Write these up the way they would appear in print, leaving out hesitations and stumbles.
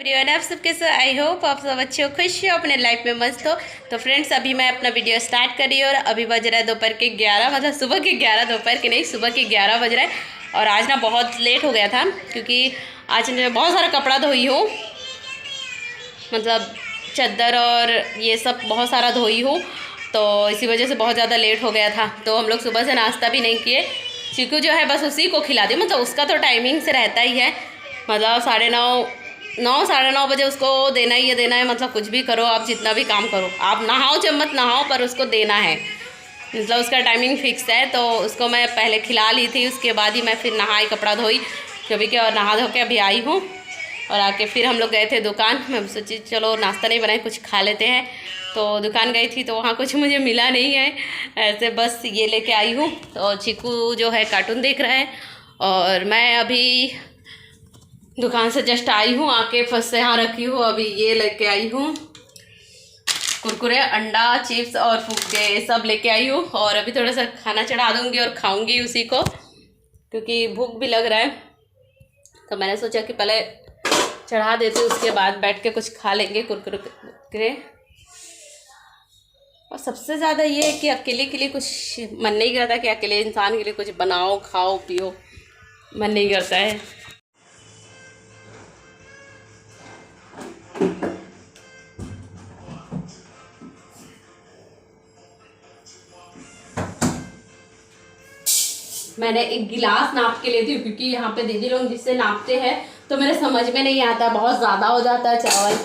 Everyone, आप सब कैसे? आई होप आप सब अच्छे हो, खुश हो, अपने लाइफ में मस्त हो। तो फ्रेंड्स, अभी मैं अपना वीडियो स्टार्ट कर रही हूँ और अभी बज रहा है दोपहर के 11, मतलब सुबह के 11, दोपहर के नहीं, सुबह के 11 बज रहा है। और आज ना बहुत लेट हो गया था क्योंकि आज मैं बहुत सारा कपड़ा धोई हूँ, मतलब चादर और ये सब बहुत सारा धोई हूँ, तो इसी वजह से बहुत ज़्यादा लेट हो गया था। तो हम लोग सुबह से नाश्ता भी नहीं किए। चीकू जो है बस उसी को खिला दी, मतलब उसका तो टाइमिंग से रहता ही है, मतलब 9:30 साढ़े 9 बजे उसको देना ही है, मतलब कुछ भी करो आप, जितना भी काम करो आप, नहाओ चाहे मत नहाओ, पर उसको देना है, मतलब उसका टाइमिंग फिक्स है। तो उसको मैं पहले खिला ली थी, उसके बाद ही मैं फिर नहाई, कपड़ा धोई, कभी क्या, और नहा धो के अभी आई हूँ। और आके फिर हम लोग गए थे दुकान। मैं सोची चलो नाश्ता नहीं बनाए, कुछ खा लेते हैं। तो दुकान गई थी तो वहाँ कुछ मुझे मिला नहीं है, ऐसे बस ये लेके आई हूँ। तो चीकू जो है कार्टून देख रहा है और मैं अभी दुकान से जस्ट आई हूँ, आके फर्स्ट से यहाँ रखी हूँ। अभी ये लेके आई हूँ कुरकुरे, अंडा, चिप्स और फुग्गे सब लेके आई हूँ। और अभी थोड़ा सा खाना चढ़ा दूँगी और खाऊँगी उसी को, क्योंकि भूख भी लग रहा है। तो मैंने सोचा कि पहले चढ़ा देते, उसके बाद बैठ के कुछ खा लेंगे कुरकुरे। और सबसे ज़्यादा ये है कि अकेले के लिए कुछ मन नहीं करता, कि अकेले इंसान के लिए कुछ बनाओ, खाओ, पियो, मन नहीं करता है। मैंने एक गिलास नाप के लेती हूँ, क्योंकि यहाँ पे दीदी लोग जिससे नापते हैं तो मेरे समझ में नहीं आता, बहुत ज़्यादा हो जाता है चावल।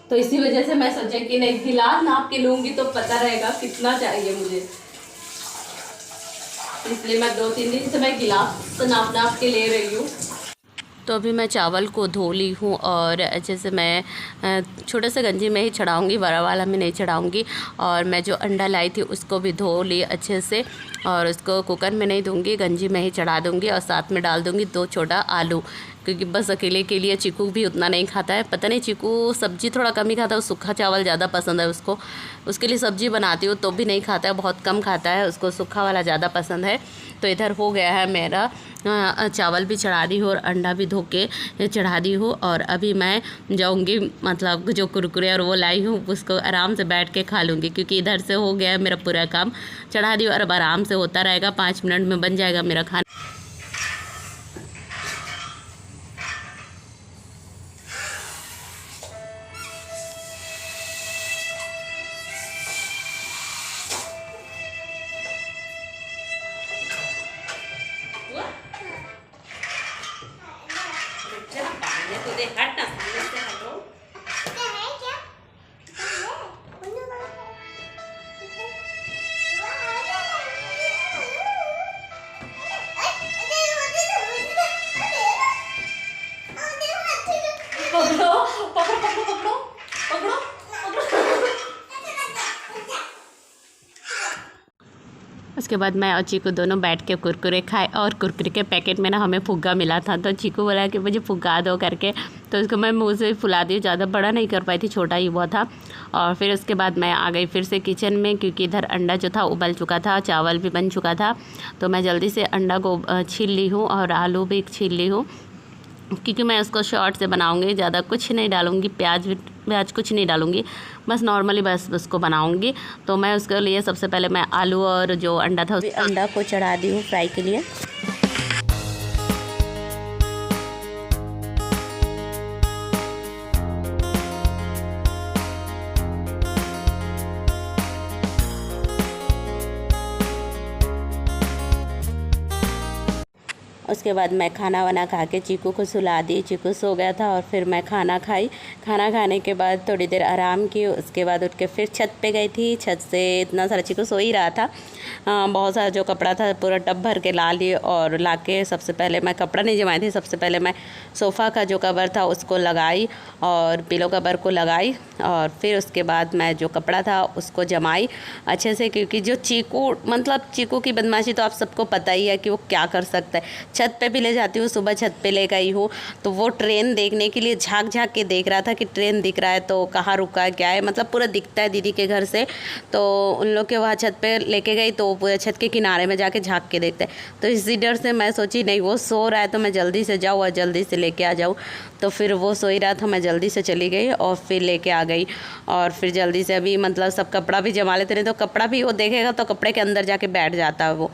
तो इसी वजह से मैं सोचा कि नहीं, गिलास नाप के लूँगी तो पता रहेगा कितना चाहिए मुझे। इसलिए मैं 2-3 दिन से मैं गिलास नाप के ले रही हूँ। तो अभी मैं चावल को धो ली हूँ और अच्छे से मैं छोटे से गंजी में ही चढ़ाऊँगी, बड़ा वाला में नहीं चढ़ाऊँगी। और मैं जो अंडा लाई थी उसको भी धो ली अच्छे से, और उसको कुकर में नहीं दूँगी, गंजी में ही चढ़ा दूँगी। और साथ में डाल दूँगी 2 छोटा आलू, क्योंकि बस अकेले के लिए। चीकू भी उतना नहीं खाता है, पता नहीं, चीकू सब्जी थोड़ा कम ही खाता है, सूखा चावल ज़्यादा पसंद है उसको। उसके लिए सब्जी बनाती हूँ तो भी नहीं खाता है, बहुत कम खाता है, उसको सूखा वाला ज़्यादा पसंद है। तो इधर हो गया है मेरा, चावल भी चढ़ा दी हूँ और अंडा भी धो के चढ़ा दी हूँ। और अभी मैं जाऊँगी, मतलब जो कुरकुरे और वो लाई हूँ उसको आराम से बैठ के खा लूँगी, क्योंकि इधर से हो गया है मेरा पूरा काम। चढ़ा दी और अब आराम से होता रहेगा, 5 मिनट में बन जाएगा मेरा खाना। उसके बाद मैं और चीकू दोनों बैठ के कुरकुरे खाए। और कुरकुरे के पैकेट में ना हमें फुग्गा मिला था, तो चीकू बोला कि मुझे फुग्गा दो करके, तो उसको मैं मुँह से फुला दी, ज़्यादा बड़ा नहीं कर पाई थी, छोटा ही हुआ था। और फिर उसके बाद मैं आ गई फिर से किचन में, क्योंकि इधर अंडा जो था उबल चुका था, चावल भी बन चुका था। तो मैं जल्दी से अंडा को छील ली हूँ और आलू भी छील ली हूँ, क्योंकि मैं उसको शॉर्ट से बनाऊंगी, ज़्यादा कुछ नहीं डालूंगी, प्याज कुछ नहीं डालूंगी, बस नॉर्मली बस उसको बनाऊंगी। तो मैं उसके लिए सबसे पहले मैं आलू और जो अंडा था, उस अंडा को चढ़ा दी हूँ फ्राई के लिए। उसके बाद मैं खाना वाना खा के चीकू को सुला दी, चीकू सो गया था। और फिर मैं खाना खाई, खाना खाने के बाद थोड़ी देर आराम की, उसके बाद उठ के फिर छत पे गई थी। छत से इतना सारा, चीकू सो ही रहा था, बहुत सारा जो कपड़ा था पूरा टब भर के ला लिए। और ला के सबसे पहले मैं कपड़ा नहीं जमाई थी, सबसे पहले मैं सोफ़ा का जो कवर था उसको लगाई और पिलो कवर को लगाई। और फिर उसके बाद मैं जो कपड़ा था उसको जमाई अच्छे से, क्योंकि जो चीकू, मतलब चीकू की बदमाशी तो आप सबको पता ही है कि वो क्या कर सकता है। छत छत पे भी ले जाती हूँ। सुबह छत पे ले गई हूँ तो वो ट्रेन देखने के लिए झाँक झाँक के देख रहा था कि ट्रेन दिख रहा है तो कहाँ रुका क्या है, मतलब पूरा दिखता है दीदी के घर से। तो उन लोग के वहाँ छत पे लेके गई तो पूरे छत के किनारे में जाके झाँक के देखते हैं। तो इसी डर से मैं सोची नहीं वो सो रहा है तो मैं जल्दी से जाऊँ और जल्दी से लेके आ जाऊँ। तो फिर वो सो ही रहा था, मैं जल्दी से चली गई और फिर लेके आ गई। और फिर जल्दी से अभी मतलब सब कपड़ा भी जमा लेते रहे, तो कपड़ा भी वो देखेगा तो कपड़े के अंदर जाके बैठ जाता है वो।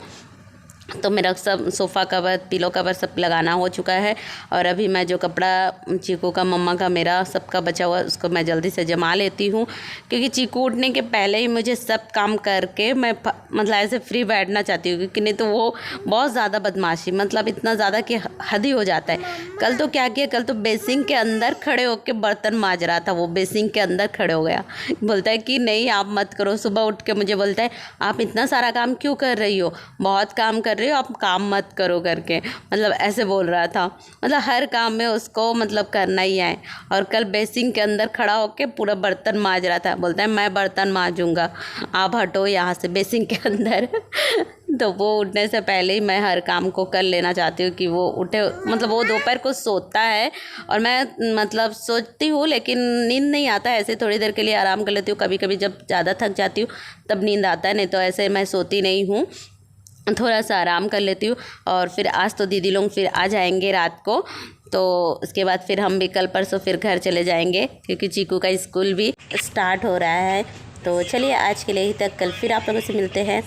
तो मेरा सब सोफ़ा कवर, पिलो कवर सब लगाना हो चुका है। और अभी मैं जो कपड़ा चीकू का, मम्मा का, मेरा सबका बचा हुआ उसको मैं जल्दी से जमा लेती हूँ, क्योंकि चीकू उठने के पहले ही मुझे सब काम करके मैं मतलब ऐसे फ्री बैठना चाहती हूँ, क्योंकि नहीं तो वो बहुत ज़्यादा बदमाशी, मतलब इतना ज़्यादा कि हद ही हो जाता है। कल तो क्या किया, कल तो बेसिंग के अंदर खड़े होकर बर्तन मांज रहा था, वो बेसिंग के अंदर खड़े हो गया। बोलता है कि नहीं आप मत करो। सुबह उठ के मुझे बोलता है आप इतना सारा काम क्यों कर रही हो, बहुत काम कर रही हो, आप काम मत करो करके, मतलब ऐसे बोल रहा था। मतलब हर काम में उसको मतलब करना ही है। और कल बेसिंग के अंदर खड़ा होके पूरा बर्तन मांज रहा था। बोलता है मैं बर्तन मांजूंगा, आप हटो यहाँ से बेसिंग के अंदर। तो वो उठने से पहले ही मैं हर काम को कर लेना चाहती हूँ कि वो उठे। मतलब वो दोपहर को सोता है और मैं मतलब सोचती हूँ लेकिन नींद नहीं आता है, ऐसे थोड़ी देर के लिए आराम कर लेती हूँ। कभी कभी जब ज़्यादा थक जाती हूँ तब नींद आता है, नहीं तो ऐसे मैं सोती नहीं हूँ, थोड़ा सा आराम कर लेती हूँ। और फिर आज तो दीदी लोग फिर आ जाएंगे रात को, तो उसके बाद फिर हम भी कल परसों फिर घर चले जाएंगे, क्योंकि चीकू का स्कूल भी स्टार्ट हो रहा है। तो चलिए आज के लिए ही तक, कल फिर आप लोगों से मिलते हैं।